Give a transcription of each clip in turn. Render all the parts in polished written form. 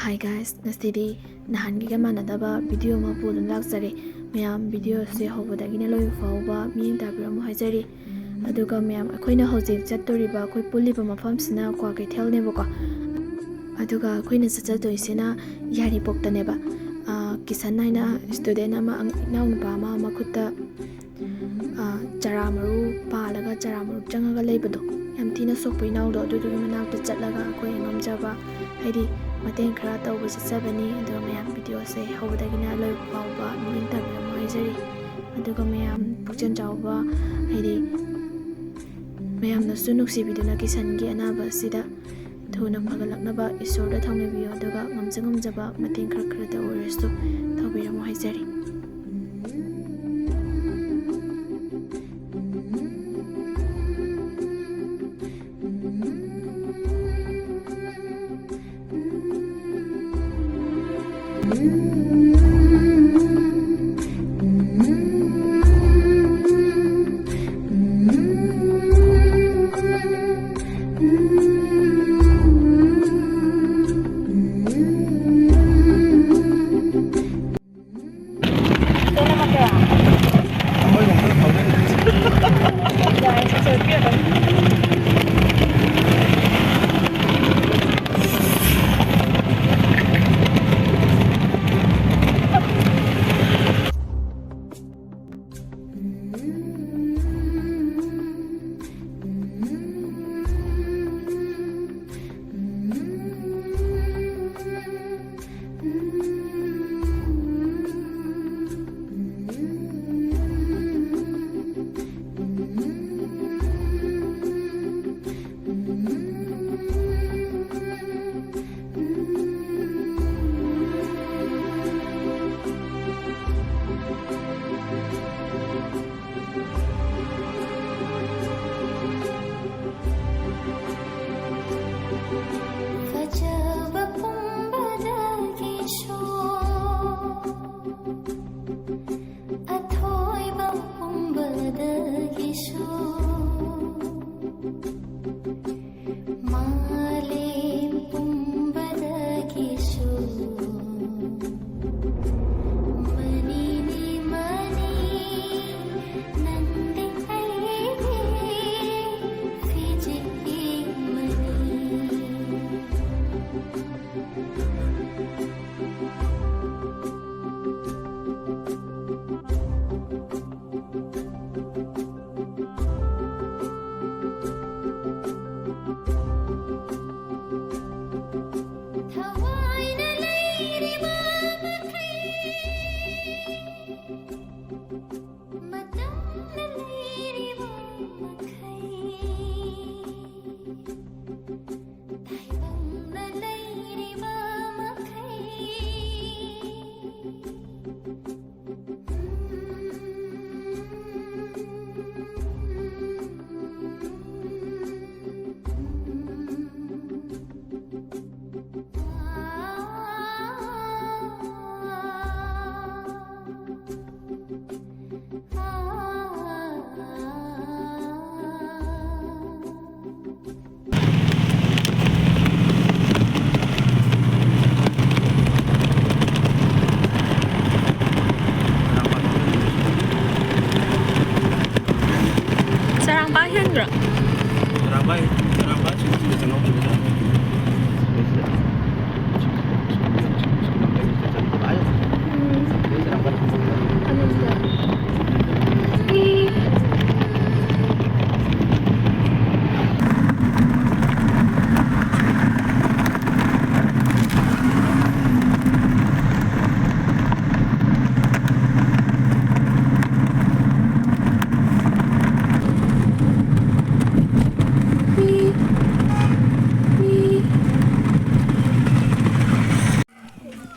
Hi guys, ngastidi nahangiga manadaba video ma pudun laksari mayam video se hobodagina loibafw mityng tabiyo mo haijari aduga mayam akoina hojik chattoriba akoi puliba mafamsina kwa kaithelnebako aduga akoina chatoisina yari poktaneba Kishan naina student ama naunpa ama makutta jaramaru palaga jaramaru changaga leibado yam thina sokpai naudo adudu manakta chatlaga akoi ngamjaba haidi mateng khara tawba chhabani aduga mayam video se hobodagina loibafw mityng tabiyo mo haijari aduga mayam pukchan chawba haidi mayam nasu nuksibiduna Kishan gi anaba sida thuna phagalaknaba isorda thangnabiyo aduga ngamjaba mateng khara da orestu tawbiramo haijari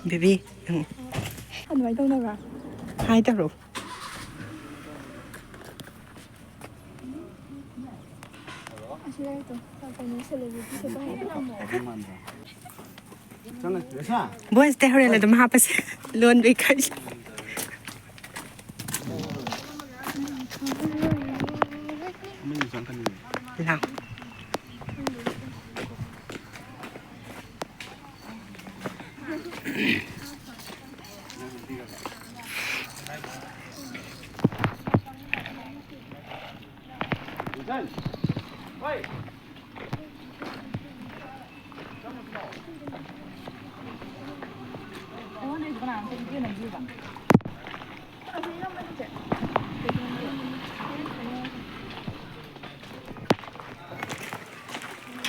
Baby, ano ba itong naga? hi taro. Asila ito, tapos na celebrity sa bahay mo. Buwan sa tehore lang mahapas loan because. Lang.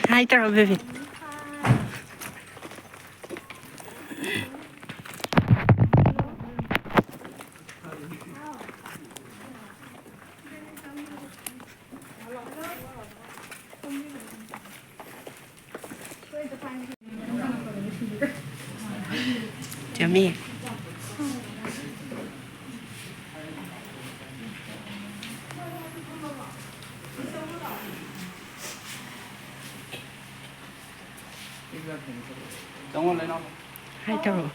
Hi, Taro, baby. Yummy. Hi, Taro.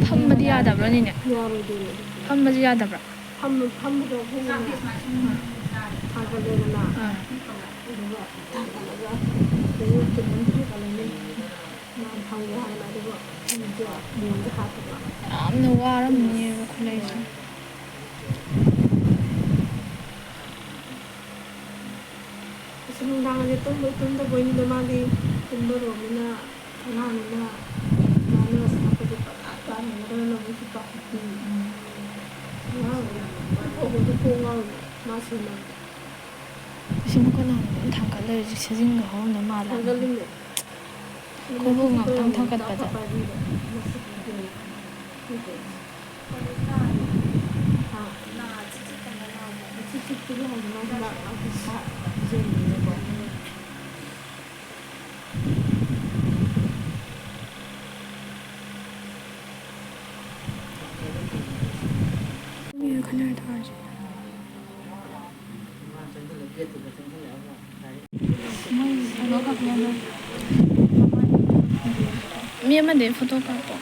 ꯐꯝꯕꯗꯤ ꯌꯥꯗꯕ꯭ꯔꯅꯤꯅꯦ ꯐꯝꯕꯁꯤ ꯌꯥꯗꯕ꯭ꯔꯥ ꯐꯝꯕꯗꯣ ꯊꯥꯒꯠꯂꯦꯗꯅ ꯑꯗꯨꯒ ꯊꯥꯒꯠꯂꯒ ꯐꯪꯒꯦ ꯍꯥꯏꯅ ꯑꯗꯨꯒ ꯃꯤꯌꯣꯟꯗ ꯍꯥꯞꯄꯒ ꯌꯥꯝꯅ ꯋꯥꯔꯝꯅꯤꯌꯦꯕ ꯈꯨꯠꯂꯩꯁꯦ ꯅꯨꯡꯗꯥꯡꯁꯦ ꯇꯨꯝꯗꯕꯣꯏꯅꯤꯗ ꯃꯥꯗꯤ ꯇꯨꯝꯕꯔꯣꯝꯅꯤꯅ ꯑꯉꯥꯡꯅꯤꯅ ꯃꯥꯅ ꯁꯥꯞꯄꯗꯤ ꯄꯥꯛꯅꯒꯗꯅ ꯑꯃꯨꯛꯁꯨ ꯄꯥꯛꯄꯤ ꯐꯧꯕꯗꯨ ꯈꯣꯡꯉꯥꯎ ꯃꯥ ꯁꯤꯅ ꯁꯤꯃ ꯀꯅꯥꯅ ꯑꯗꯨꯝ ꯊꯥꯡꯒꯠꯂꯦ ꯍꯧꯖꯤꯛ ꯁꯖꯤꯡꯒ ꯍꯧꯔꯝꯗꯧ ꯃꯥꯜꯂꯦ ꯊꯥꯡꯒꯠꯂꯤꯅꯦ ꯈꯣꯡꯎꯞ ꯉꯥꯛꯇꯪ ꯊꯥꯡꯒꯠꯄꯗ mi amade photo kapo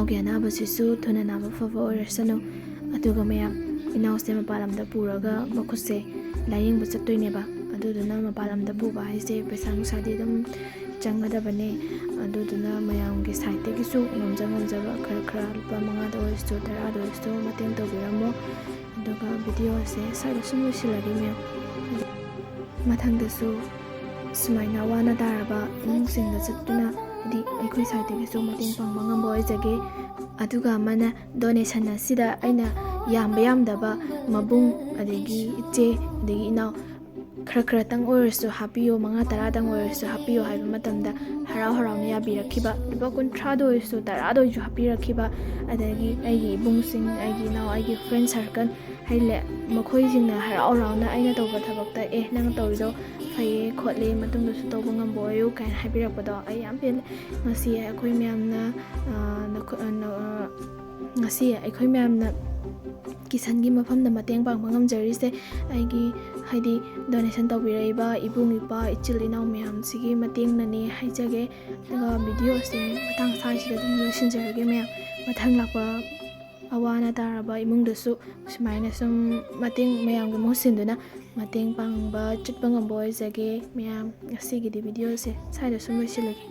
ꯏꯅꯥꯎꯒꯤ ꯑꯅꯥꯕꯁꯤꯁꯨ ꯊꯨꯅ ꯅꯥꯕ ꯐꯕ ꯑꯣꯏꯔꯁꯅꯨ ꯑꯗꯨꯒ ꯃꯌꯥꯝ ꯏꯅꯥꯎꯁꯦ ꯃꯄꯥꯟ ꯂꯝꯗ ꯄꯨꯔꯒ ꯃꯈꯨꯠꯁꯦ ꯂꯥꯏꯌꯦꯡꯕ ꯆꯠꯇꯣꯏꯅꯦꯕ ꯑꯗꯨꯗꯨꯅ ꯃꯄꯥꯟ ꯂꯝꯗ ꯄꯨꯕ ꯍꯥꯏꯁꯦ ꯄꯩꯁꯥ ꯅꯨꯡꯁꯥꯗꯤ ꯑꯗꯨꯝ ꯆꯪꯒꯗꯕꯅꯦ ꯑꯗꯨꯗꯨꯅ ꯃꯌꯥꯝꯒꯤ ꯁꯥꯏꯠꯇꯒꯤ ꯅꯣꯏꯁꯨ ꯉꯝꯖꯕ ꯈꯔ ꯂꯨꯄꯥ 5ꯗ ꯑꯣꯏꯔꯁꯨ 10ꯗ ꯑꯣꯏꯔꯁꯨ ꯃꯇꯦꯡ ꯇꯧꯕꯤꯔꯝꯃꯣ ꯑꯗꯨꯒ ꯚꯤꯗꯤꯑꯣ ꯑꯁꯦ ꯁ꯭ꯋꯥꯏꯗ ꯁꯨꯝ ꯂꯣꯏꯁꯤꯜꯂꯒꯦ ꯃꯦꯝ ꯃꯊꯪꯗꯁꯨ ꯁꯨꯃꯥꯏꯅ ꯋꯥꯅ ꯇꯥꯔꯕ ꯏꯃꯨꯡꯁꯤꯡꯗ ꯆꯠꯇꯨꯅ ꯍꯥꯏꯗꯤ ꯑꯩꯈꯣꯏ ꯁꯥꯏꯠꯇꯒꯤꯁꯨ ꯃꯇꯦꯡ ꯄꯥꯡꯕ ꯉꯝꯕ ꯑꯣꯏꯖꯒꯦ ꯑꯗꯨꯒ ꯑꯃꯅ ꯗꯣꯅꯦꯁꯟ ꯑꯁꯤꯗ ꯑꯩꯅ ꯌꯥꯝꯗꯕ ꯃꯕꯨꯡ ꯑꯗꯒꯤ ꯏꯆꯦ ꯑꯗꯒꯤ ꯏꯅꯥꯎ ꯈꯔꯇꯪ ꯑꯣꯏꯔꯁꯨ ꯍꯥꯞꯄꯤꯌꯣ 5-10ꯗꯪ ꯑꯣꯏꯔꯁꯨ ꯍꯥꯞꯄꯤꯌꯣ ꯍꯥꯏꯕ ꯃꯇꯝꯗ ꯍꯔꯥꯎꯅ ꯌꯥꯕꯤꯔꯛꯈꯤꯕ ꯂꯨꯄꯥ 50ꯗ ꯑꯣꯏꯔꯁꯨ 10ꯗ ꯑꯣꯏꯔꯁꯨ ꯍꯥꯞꯄꯤꯔꯛꯈꯤꯕ ꯑꯗꯒꯤ ꯑꯩꯒꯤ 이봉ꯁꯤꯡ ꯑꯩꯒꯤ ꯏꯅꯥꯎ ꯑꯩꯒꯤ ꯐ꯭ꯔꯦꯟ ꯁꯥꯔꯀꯜ ꯍꯥꯏꯗꯤ ꯃꯈꯣꯏꯁꯤꯡꯅ ꯍꯔꯥꯎꯅ ꯑꯩꯅ ꯇꯧꯕ ꯊꯕꯛꯇ ꯅꯪ ꯇꯧꯔꯤꯗꯣ ꯐꯩꯌꯦ ꯈꯣꯠꯂꯦ ꯃꯇꯨꯡꯗꯁꯨ ꯇꯧꯕ ꯉꯝꯕ ꯑꯣꯏꯌꯨ ꯀꯥꯏꯅ ꯍꯥꯏꯕꯤꯔꯛꯄꯗꯣ ꯑꯩ ꯌꯥꯝ ꯄꯦꯜꯂꯦ ꯉꯁꯤ ꯑꯩꯈꯣꯏ ꯃꯌꯥꯝꯅ ꯀꯤꯁꯟꯒꯤ ꯃꯐꯝꯗ ꯃꯇꯦꯡ ꯄꯥꯡꯕ ꯉꯝꯖꯔꯤꯁꯦ ꯑꯩꯒꯤ ꯍꯥꯏꯗꯤ ꯗꯣꯅꯦꯁꯟ ꯇꯧꯕꯤꯔꯛꯏꯕ ꯏꯕꯨꯡ ꯏꯄ꯭ꯋꯥ ꯏꯆꯤꯜ ꯏꯅꯥꯎ ꯃꯌꯥꯝꯁꯤꯒꯤ ꯃꯇꯦꯡꯅꯅꯦ ꯍꯥꯏꯖꯒꯦ ꯑꯗꯨꯒ ꯚꯤꯗꯤꯑꯣꯁꯦ ꯃꯇꯥꯡ ꯁ꯭ꯋꯥꯏꯁꯤꯗ ꯑꯗꯨꯝ ꯂꯣꯏꯁꯤꯟꯖꯔꯒꯦ ꯃꯌꯥꯝ ꯃꯊꯪ ꯂꯥꯛꯄ ꯑꯋꯥ ꯇꯥꯔꯕ ꯏꯃꯨꯡꯗꯁꯨ ꯁꯨꯃꯥꯏꯅ ꯁꯨꯝ ꯃꯌꯥꯝꯒꯤ ꯃꯍꯨꯠ ꯁꯤꯟꯗꯨꯅ ꯃꯇꯦꯡ ꯄꯥꯡꯕ ꯆꯠꯄ ꯉꯝꯕ ꯑꯣꯏꯖꯒꯦ ꯃꯌꯥꯝ ꯉꯁꯤꯒꯤꯗꯤ ꯚꯤꯗꯤꯑꯣꯁꯦ ꯁ꯭ꯋꯥꯏꯗ ꯁꯨꯝ ꯂꯣꯏꯁꯤꯜꯂꯒꯦ